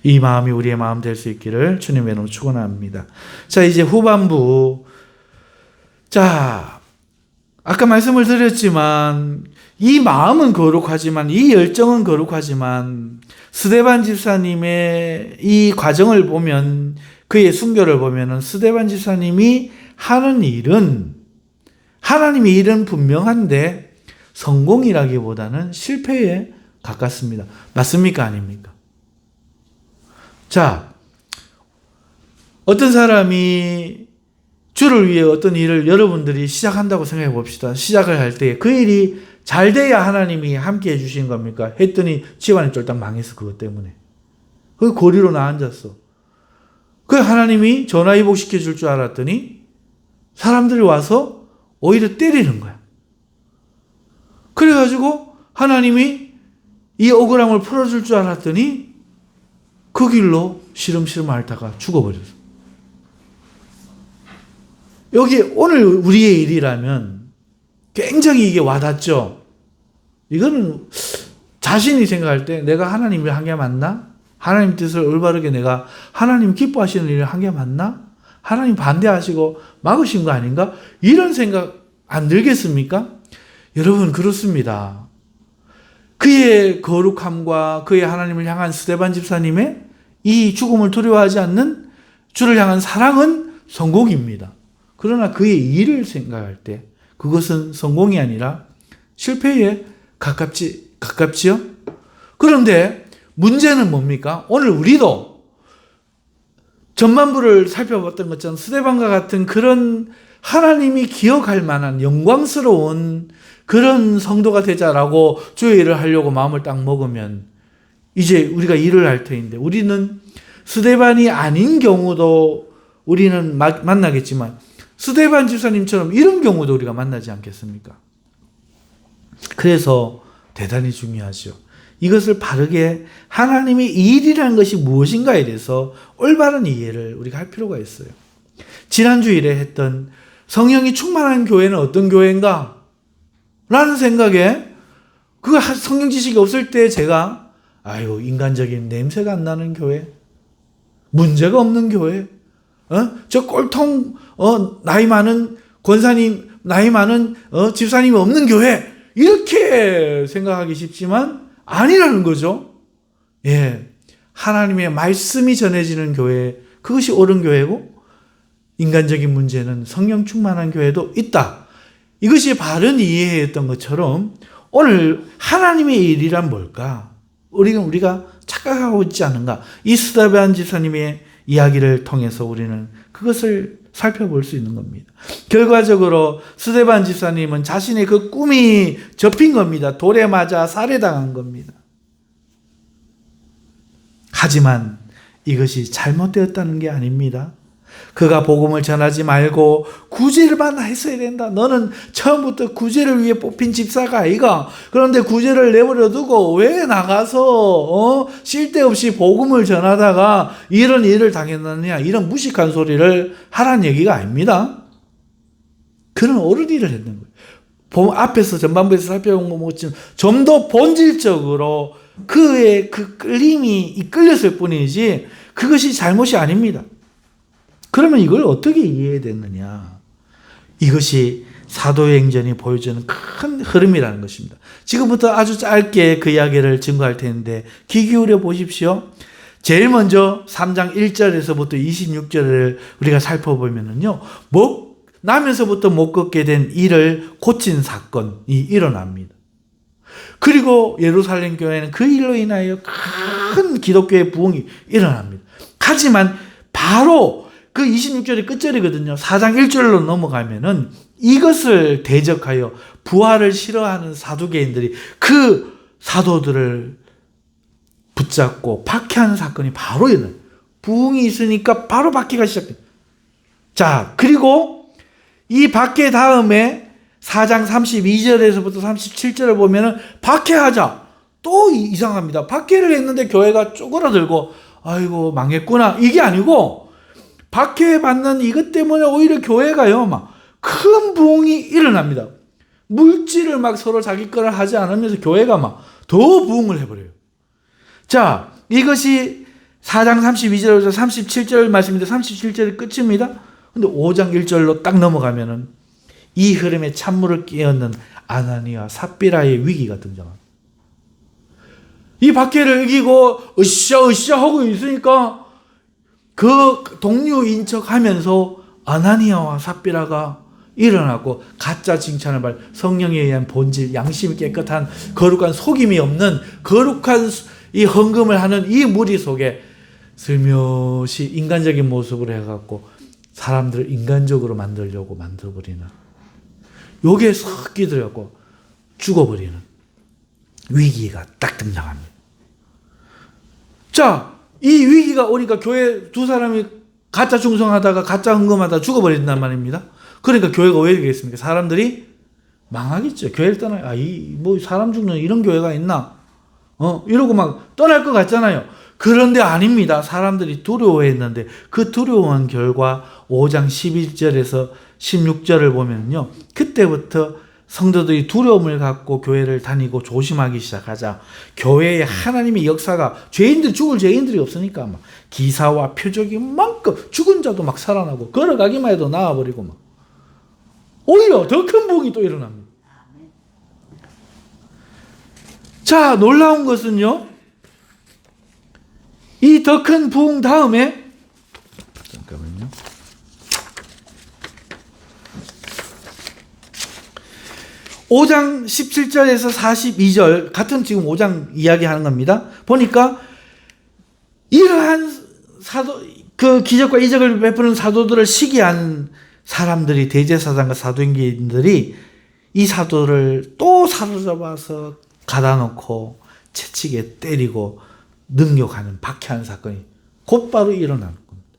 이 마음이 우리의 마음 될 수 있기를 주님의 이름으로 축원합니다. 자, 이제 후반부. 자, 아까 말씀을 드렸지만 이 마음은 거룩하지만, 이 열정은 거룩하지만, 스데반 집사님의 이 과정을 보면, 그의 순교를 보면은 스데반 집사님이 하는 일은, 하나님의 일은 분명한데 성공이라기보다는 실패에 가깝습니다. 맞습니까? 아닙니까? 자, 어떤 사람이 주를 위해 어떤 일을 여러분들이 시작한다고 생각해 봅시다. 시작을 할 때 그 일이 잘 돼야 하나님이 함께 해주신 겁니까? 했더니 집안이 쫄딱 망했어. 그것 때문에. 그 고리로 나 앉았어. 그 하나님이 전화위복시켜 줄 줄 알았더니 사람들이 와서 오히려 때리는 거야. 그래가지고 하나님이 이 억울함을 풀어줄 줄 알았더니 그 길로 시름시름 앓다가 죽어버렸어. 여기 오늘 우리의 일이라면 굉장히 이게 와닿죠. 이거는 자신이 생각할 때 내가 하나님을 한 게 맞나? 하나님 뜻을 올바르게 내가 하나님 기뻐하시는 일을 한 게 맞나? 하나님 반대하시고 막으신 거 아닌가? 이런 생각 안 들겠습니까? 여러분, 그렇습니다. 그의 거룩함과 그의 하나님을 향한 스데반 집사님의 이 죽음을 두려워하지 않는 주를 향한 사랑은 성공입니다. 그러나 그의 일을 생각할 때 그것은 성공이 아니라 실패에 가깝지요? 그런데 문제는 뭡니까? 오늘 우리도 전반부를 살펴봤던 것처럼 스데반과 같은 그런 하나님이 기억할 만한 영광스러운 그런 성도가 되자라고 주의 일을 하려고 마음을 딱 먹으면 이제 우리가 일을 할 터인데, 우리는 스데반이 아닌 경우도 우리는 만나겠지만 스데반 집사님처럼 이런 경우도 우리가 만나지 않겠습니까? 그래서 대단히 중요하죠. 이것을 바르게 하나님의 일이라는 것이 무엇인가에 대해서 올바른 이해를 우리가 할 필요가 있어요. 지난주일에 했던 성령이 충만한 교회는 어떤 교회인가? 라는 생각에 그 성경 지식이 없을 때 제가 인간적인 냄새가 안 나는 교회, 문제가 없는 교회, 저 꼴통 나이 많은 권사님, 나이 많은 집사님이 없는 교회, 이렇게 생각하기 쉽지만 아니라는 거죠. 예, 하나님의 말씀이 전해지는 교회, 그것이 옳은 교회고, 인간적인 문제는 성령 충만한 교회도 있다. 이것이 바른 이해였던 것처럼 오늘 하나님의 일이란 뭘까? 우리가 착각하고 있지 않은가? 이 스데반 집사님의 이야기를 통해서 우리는 그것을 살펴볼 수 있는 겁니다. 결과적으로 스데반 집사님은 자신의 그 꿈이 접힌 겁니다. 돌에 맞아 살해당한 겁니다. 하지만 이것이 잘못되었다는 게 아닙니다. 그가 복음을 전하지 말고 구제를만 했어야 된다. 너는 처음부터 구제를 위해 뽑힌 집사가 아이가. 그런데 구제를 내버려 두고 왜 나가서 쓸데없이 복음을 전하다가 이런 일을 당했느냐, 이런 무식한 소리를 하라는 얘기가 아닙니다. 그는 옳은 일을 했는 거예요. 앞에서 전반부에서 살펴본 것처럼 좀 더 본질적으로 그의 그 끌림이 이끌렸을 뿐이지 그것이 잘못이 아닙니다. 그러면 이걸 어떻게 이해됐느냐? 이것이 사도행전이 보여주는 큰 흐름이라는 것입니다. 지금부터 아주 짧게 그 이야기를 증거할 텐데 귀 기울여 보십시오. 제일 먼저 3장 1절에서부터 26절을 우리가 살펴보면요, 나면서부터 못 걷게 된 이를 고친 사건이 일어납니다. 그리고 예루살렘 교회는 그 일로 인하여 큰 기독교의 부흥이 일어납니다. 하지만 바로 그 26절이 끝절이거든요. 4장 1절로 넘어가면은 이것을 대적하여 부활을 싫어하는 사두개인들이 그 사도들을 붙잡고 박해하는 사건이 바로 일어나요. 부흥이 있으니까 바로 박해가 시작돼요. 자, 그리고 이 박해 다음에 4장 32절에서부터 37절을 보면은 박해하자. 또 이상합니다. 박해를 했는데 교회가 쪼그라들고 아이고 망했구나, 이게 아니고 박해받는 이것 때문에 오히려 교회가요, 막 큰 부흥이 일어납니다. 물질을 막 서로 자기 거를 하지 않으면서 교회가 막 더 부흥을 해버려요. 자, 이것이 4장 32절에서 37절 말씀인데 37절이 끝입니다. 근데 5장 1절로 딱 넘어가면은 이 흐름에 찬물을 끼얹는 아나니아 삽비라의 위기가 등장합니다. 이 박해를 이기고 으쌰으쌰 하고 있으니까 그 동료인 척 하면서 아나니아와 삽비라가 일어나고 가짜 칭찬을 받 성령에 의한 본질, 양심이 깨끗한 거룩한 속임이 없는 거룩한 이 헌금을 하는 이 무리 속에 슬며시 인간적인 모습으로 해갖고 사람들을 인간적으로 만들려고 만들어버리는, 요게 썩 끼들어갖고 죽어버리는 위기가 딱 등장합니다. 자, 이 위기가 오니까 교회 두 사람이 가짜 충성하다가 가짜 헌금하다가 죽어버린단 말입니다. 그러니까 교회가 왜 되겠습니까? 사람들이 망하겠죠. 교회를 떠나요. 뭐 사람 죽는 이런 교회가 있나? 이러고 막 떠날 것 같잖아요. 그런데 아닙니다. 사람들이 두려워했는데 그 두려워한 결과 5장 11절에서 16절을 보면요. 그때부터 성도들이 두려움을 갖고 교회를 다니고 조심하기 시작하자 교회에 하나님의 역사가, 죄인들, 죽을 죄인들이 없으니까 막 기사와 표적이 만큼, 죽은 자도 막 살아나고 걸어가기만 해도 나아버리고 막 오히려 더 큰 부흥이 또 일어납니다. 자, 놀라운 것은요, 이 더 큰 부흥 다음에, 잠깐만요. (5장 17절에서 42절) 같은 지금 5장 이야기하는 겁니다. 보니까 이러한 그 기적과 이적을 베푸는 사도들을 시기한 사람들이, 대제사장과 사도행전들이 이 사도를 또 사로잡아서 가다 놓고 채찍에 때리고 능욕하는, 박해하는 사건이 곧바로 일어나는 겁니다.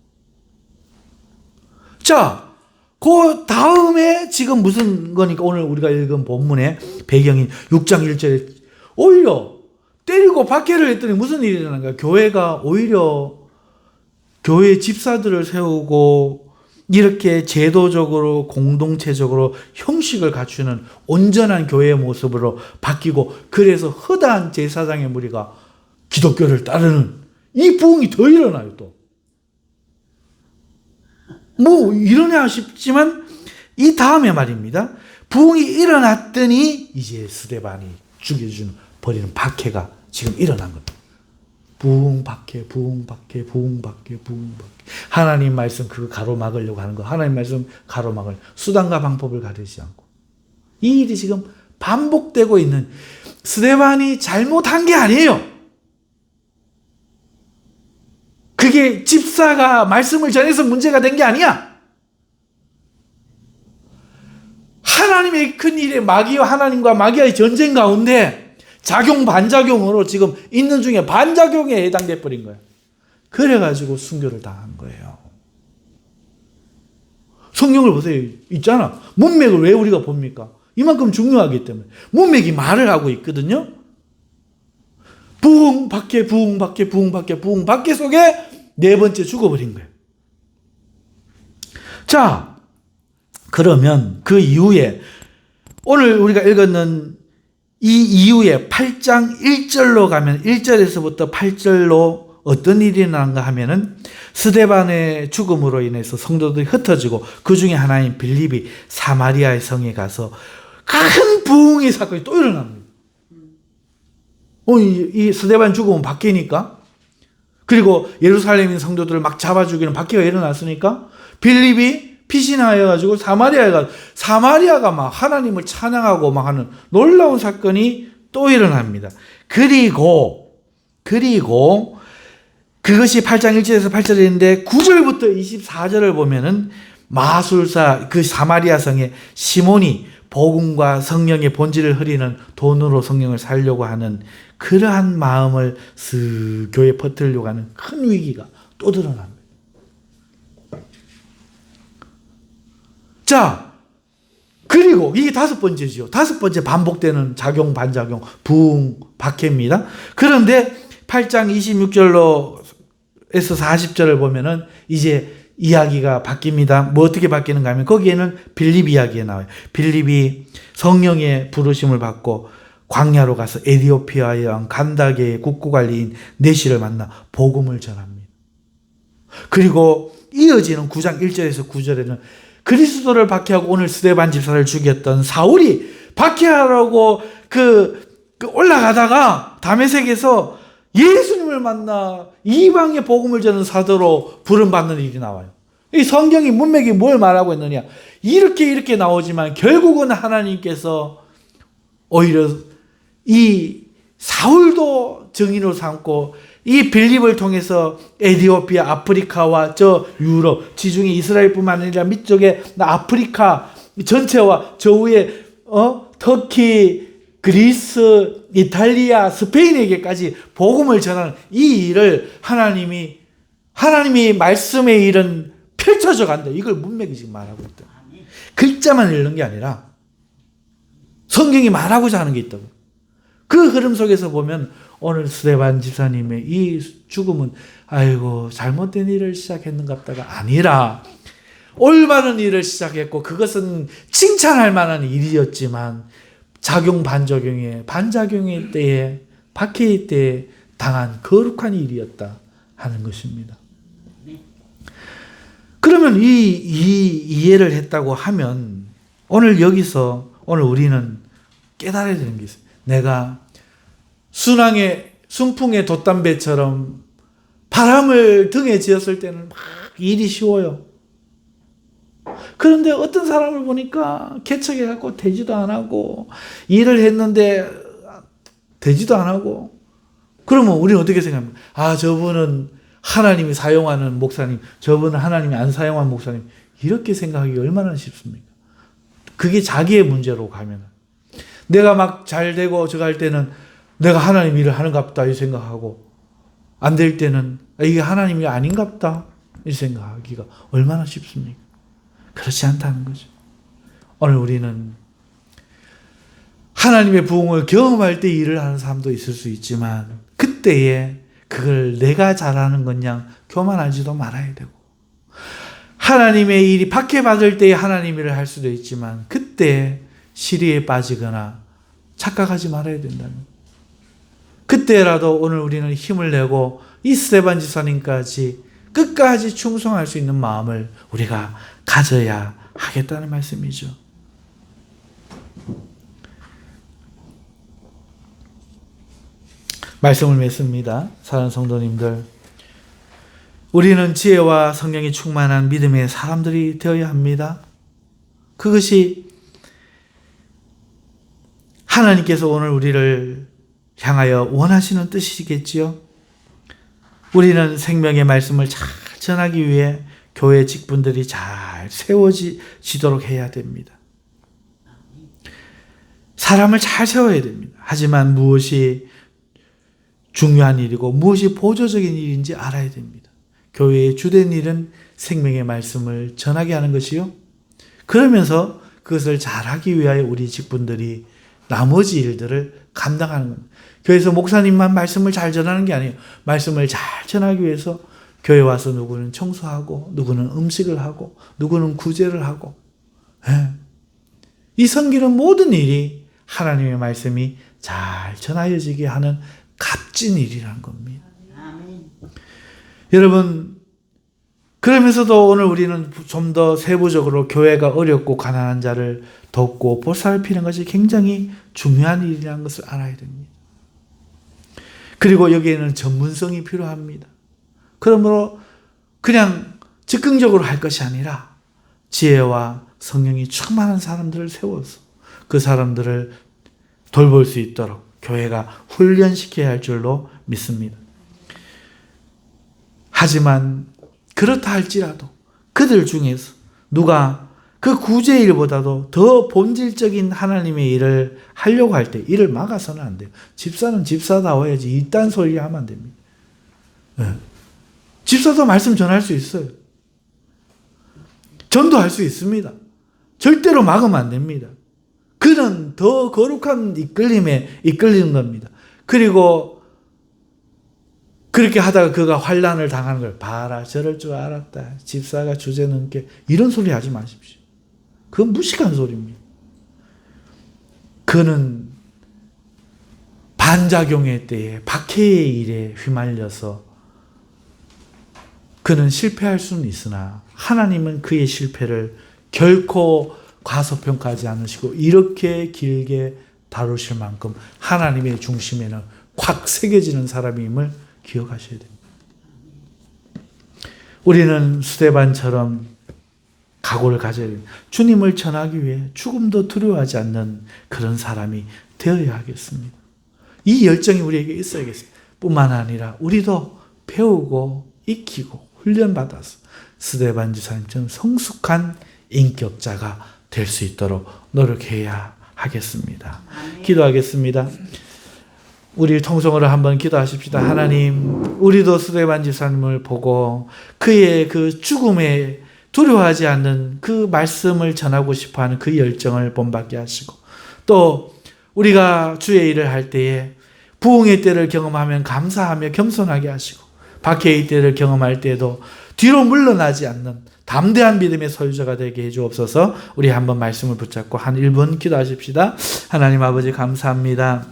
자, 그 다음에 지금 무슨 거니까 오늘 우리가 읽은 본문의 배경인 6장 1절에 오히려 때리고 박해를 했더니 무슨 일이 일어난가? 교회가 오히려 교회 집사들을 세우고 이렇게 제도적으로 공동체적으로 형식을 갖추는 온전한 교회의 모습으로 바뀌고, 그래서 허다한 제사장의 무리가 기독교를 따르는 이 부흥이 더 일어나요. 또 뭐 이러냐 싶지만 이 다음에 말입니다. 부흥이 일어났더니 이제 스데반이 죽여주는, 버리는 박해가 지금 일어난 겁니다. 부흥 박해, 부흥 박해, 부흥 박해, 부흥 박해. 하나님 말씀 그거 가로막으려고 하는 거, 하나님 말씀 가로막을 수단과 방법을 가리지 않고 이 일이 지금 반복되고 있는, 스데반이 잘못한 게 아니에요. 그게 집사가 말씀을 전해서 문제가 된 게 아니야. 하나님의 큰 일에 마귀와 하나님과 마귀의 전쟁 가운데 작용 반작용으로 지금 있는 중에 반작용에 해당돼 버린 거야. 그래가지고 순교를 당한 거예요. 성경을 보세요. 있잖아. 문맥을 왜 우리가 봅니까? 이만큼 중요하기 때문에. 문맥이 말을 하고 있거든요. 부흥 박해, 부흥 박해, 부흥 박해, 부흥 박해 속에 네 번째 죽어버린 거예요. 자, 그러면 그 이후에 오늘 우리가 읽었는 이 이후에 8장 1절로 가면 1절에서부터 8절로 어떤 일이 일어난가 하면은 스데반의 죽음으로 인해서 성도들이 흩어지고 그 중에 하나인 빌립이 사마리아의 성에 가서 큰 부흥의 사건이 또 일어납니다. 이 스데반 죽음은 박해니까, 그리고 예루살렘인 성도들을 막 잡아 죽이는 박해가 일어났으니까 빌립이 피신하여가지고 사마리아가 막 하나님을 찬양하고 막 하는 놀라운 사건이 또 일어납니다. 그리고 그것이 8장 1절에서 8절인데 9절부터 24절을 보면은 마술사, 그 사마리아 성에 시몬이 복음과 성령의 본질을 흐리는 돈으로 성령을 살려고 하는 그러한 마음을 교회에 퍼뜨리려고 하는 큰 위기가 또 드러납니다. 자, 그리고 이게 다섯 번째죠. 다섯 번째 반복되는 작용, 반작용, 부흥, 박해입니다. 그런데 8장 26절로 에서 40절을 보면은 이제 이야기가 바뀝니다. 뭐 어떻게 바뀌는가 하면 거기에는 빌립 이야기가 나와요. 빌립이 성령의 부르심을 받고 광야로 가서 에디오피아의 왕 간다게의 국고관리인 네시를 만나 복음을 전합니다. 그리고 이어지는 9장 1절에서 9절에는 그리스도를 박해하고 오늘 스데반 집사를 죽였던 사울이 박해하라고 올라가다가 다메섹에서 예수님을 만나 이방의 복음을 전하는 사도로 부름받는 일이 나와요. 이 성경이 문맥이 뭘 말하고 있느냐? 이렇게 나오지만 결국은 하나님께서 오히려 이 사울도 증인으로 삼고 이 빌립을 통해서 에티오피아, 아프리카와 저 유럽, 지중해 이스라엘뿐만 아니라 밑쪽에 아프리카 전체와 저 위에 터키, 그리스, 이탈리아, 스페인에게까지 복음을 전하는 이 일을 하나님이 말씀의 일은 펼쳐져 간다. 이걸 문맥이 지금 말하고 있다. 글자만 읽는 게 아니라 성경이 말하고자 하는 게 있다고. 그 흐름 속에서 보면 오늘 스데반 집사님의 이 죽음은 아이고 잘못된 일을 시작했는갑다가 아니라 올바른 일을 시작했고 그것은 칭찬할 만한 일이었지만 반작용의 때에 박해의 때에 당한 거룩한 일이었다 하는 것입니다. 그러면 이 이해를 했다고 하면 오늘 우리는 깨달아야 되는 게 있어요. 내가 순풍의 돛담배처럼 바람을 등에 지었을 때는 막 일이 쉬워요. 그런데 어떤 사람을 보니까 개척해갖고 되지도 안 하고 일을 했는데 되지도 안 하고 그러면 우리는 어떻게 생각합니까? 저분은 하나님이 사용하는 목사님, 저분은 하나님이 안 사용한 목사님 이렇게 생각하기 얼마나 쉽습니까? 그게 자기의 문제로 가면 내가 막 잘 되고 저거 할 때는 내가 하나님 일을 하는갑다 이 생각하고 안 될 때는 이게 하나님이 아닌갑다 이 생각하기가 얼마나 쉽습니까? 그렇지 않다는 거죠. 오늘 우리는 하나님의 부흥을 경험할 때 일을 하는 사람도 있을 수 있지만 그때에 그걸 내가 잘하는 것냥 교만하지도 말아야 되고 하나님의 일이 박해받을 때에 하나님 일을 할 수도 있지만 그때 시리에 빠지거나 착각하지 말아야 된다는 그때라도 오늘 우리는 힘을 내고 이 스데반 집사님까지 끝까지 충성할 수 있는 마음을 우리가 가져야 하겠다는 말씀이죠. 말씀을 맺습니다. 사랑하는 성도님들, 우리는 지혜와 성령이 충만한 믿음의 사람들이 되어야 합니다. 그것이 하나님께서 오늘 우리를 향하여 원하시는 뜻이겠지요. 우리는 생명의 말씀을 잘 전하기 위해 교회 직분들이 잘 세워지도록 해야 됩니다. 사람을 잘 세워야 됩니다. 하지만 무엇이 중요한 일이고 무엇이 보조적인 일인지 알아야 됩니다. 교회의 주된 일은 생명의 말씀을 전하게 하는 것이요. 그러면서 그것을 잘하기 위하여 우리 직분들이 나머지 일들을 감당하는 겁니다. 교회에서 목사님만 말씀을 잘 전하는 게 아니에요. 말씀을 잘 전하기 위해서 교회 와서 누구는 청소하고 누구는 음식을 하고 누구는 구제를 하고 이 섬기는 모든 일이 하나님의 말씀이 잘 전하여지게 하는 값진 일이라는 겁니다. 아멘. 여러분 그러면서도 오늘 우리는 좀 더 세부적으로 교회가 어렵고 가난한 자를 돕고 보살피는 것이 굉장히 중요한 일이라는 것을 알아야 됩니다. 그리고 여기에는 전문성이 필요합니다. 그러므로 그냥 즉흥적으로 할 것이 아니라 지혜와 성령이 충만한 사람들을 세워서 그 사람들을 돌볼 수 있도록 교회가 훈련시켜야 할 줄로 믿습니다. 하지만 그렇다 할지라도 그들 중에서 누가 그 구제 일보다도 더 본질적인 하나님의 일을 하려고 할 때 일을 막아서는 안 돼요. 집사는 집사다워야지 이딴 소리 하면 안 됩니다. 네. 집사도 말씀 전할 수 있어요. 전도할 수 있습니다. 절대로 막으면 안 됩니다. 그는 더 거룩한 이끌림에 이끌리는 겁니다. 그리고 그렇게 하다가 그가 환난을 당하는 걸 봐라 저럴 줄 알았다. 집사가 주제넘게 이런 소리 하지 마십시오. 그건 무식한 소리입니다. 그는 반작용의 때에 박해의 일에 휘말려서 그는 실패할 수는 있으나 하나님은 그의 실패를 결코 과소평가하지 않으시고 이렇게 길게 다루실 만큼 하나님의 중심에는 확 새겨지는 사람임을 기억하셔야 됩니다. 우리는 스데반처럼 각오를 가져야 됩니다. 주님을 전하기 위해 죽음도 두려워하지 않는 그런 사람이 되어야 하겠습니다. 이 열정이 우리에게 있어야겠습니다. 뿐만 아니라 우리도 배우고 익히고 훈련받아서 스데반 지사님처럼 성숙한 인격자가 될 수 있도록 노력해야 하겠습니다. 기도하겠습니다. 우리 통성으로 한번 기도하십시다. 하나님, 우리도 스데반 지사님을 보고 그의 그 죽음에 두려워하지 않는 그 말씀을 전하고 싶어하는 그 열정을 본받게 하시고, 또 우리가 주의 일을 할 때에 부흥의 때를 경험하면 감사하며 겸손하게 하시고, 박해의 때를 경험할 때에도 뒤로 물러나지 않는 담대한 믿음의 소유자가 되게 해주옵소서. 우리 한번 말씀을 붙잡고 한 1분 기도하십시다. 하나님 아버지 감사합니다.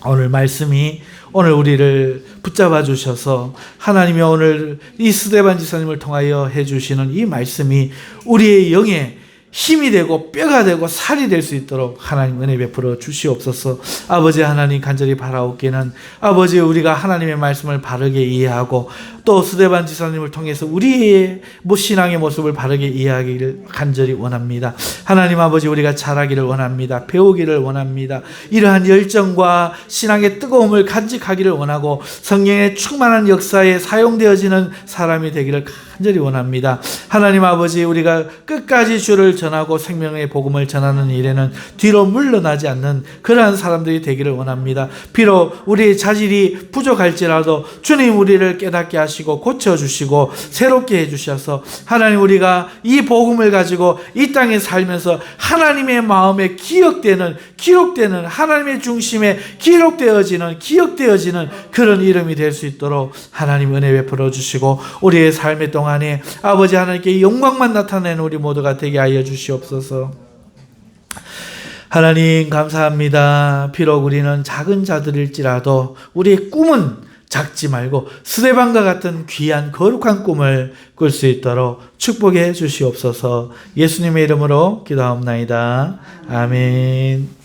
오늘 말씀이 오늘 우리를 붙잡아 주셔서 하나님이 오늘 이 스데반 지사님을 통하여 해주시는 이 말씀이 우리의 영에 힘이 되고 뼈가 되고 살이 될 수 있도록 하나님 은혜 베풀어 주시옵소서. 아버지 하나님 간절히 바라옵기는 아버지 우리가 하나님의 말씀을 바르게 이해하고 또 스데반 지사님을 통해서 우리의 신앙의 모습을 바르게 이해하기를 간절히 원합니다. 하나님 아버지 우리가 자라기를 원합니다. 배우기를 원합니다. 이러한 열정과 신앙의 뜨거움을 간직하기를 원하고 성령의 충만한 역사에 사용되어지는 사람이 되기를 간절히 원합니다. 하나님 아버지 우리가 끝까지 주를 전하고 생명의 복음을 전하는 일에는 뒤로 물러나지 않는 그러한 사람들이 되기를 원합니다. 비록 우리의 자질이 부족할지라도 주님 우리를 깨닫게 하시고 고쳐주시고 새롭게 해주셔서 하나님 우리가 이 복음을 가지고 이 땅에 살면서 하나님의 마음에 기록되는 하나님의 중심에 기록되어지는 그런 이름이 될 수 있도록 하나님 은혜 베풀어 주시고 우리의 삶의 동안에 아버지 하나님께 영광만 나타내는 우리 모두가 되게 하여 주시옵소서. 하나님 감사합니다. 비록 우리는 작은 자들일지라도 우리의 꿈은 작지 말고 스데반과 같은 귀한 거룩한 꿈을 꿀 수 있도록 축복해 주시옵소서. 예수님의 이름으로 기도하옵나이다. 아멘.